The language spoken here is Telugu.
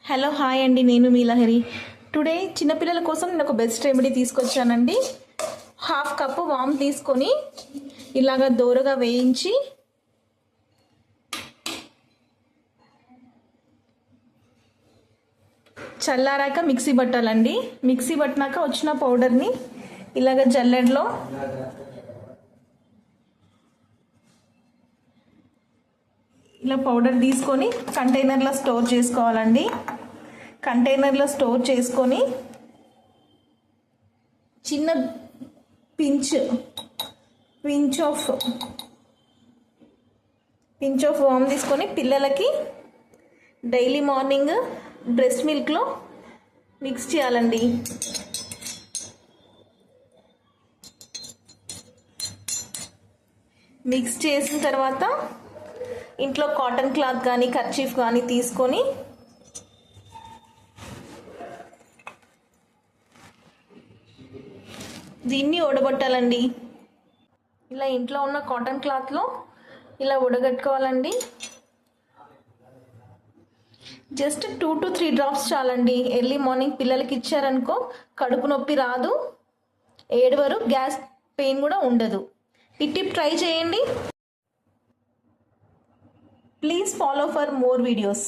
హలో హాయ్ అండి, నేను మీ లహరి. టుడే చిన్నపిల్లల కోసం నేను ఒక బెస్ట్ రెమెడీ తీసుకొచ్చానండి. హాఫ్ కప్పు వామ్ తీసుకొని ఇలాగ దోరగా వేయించి చల్లారాక మిక్సీ పట్టాలండి. మిక్సీ పట్టినాక వచ్చిన పౌడర్ని ఇలాగ జల్లెడలో ఇలా పౌడర్ తీసుకొని కంటైనర్లో స్టోర్ చేసుకోవాలండి. కంటైనర్లో స్టోర్ చేసుకొని చిన్న పించ్ ఆఫ్ వామ్ తీసుకొని పిల్లలకి డైలీ మార్నింగ్ బ్రెస్ట్ మిల్క్లో మిక్స్ చేయాలండి. మిక్స్ చేసిన తర్వాత ఇంట్లో కాటన్ క్లాత్ కానీ కర్చీఫ్ కానీ తీసుకొని దీన్ని వడగొట్టాలండి. ఇలా ఇంట్లో ఉన్న కాటన్ క్లాత్లో ఇలా వడగట్టుకోవాలండి. జస్ట్ 2 to 3 డ్రాప్స్ చాలండి. ఎర్లీ మార్నింగ్ పిల్లలకి ఇచ్చారనుకో కడుపు నొప్పి రాదు, ఏడవరు, గ్యాస్ పెయిన్ కూడా ఉండదు. ఈ టిప్ ట్రై చేయండి. Please follow for more videos.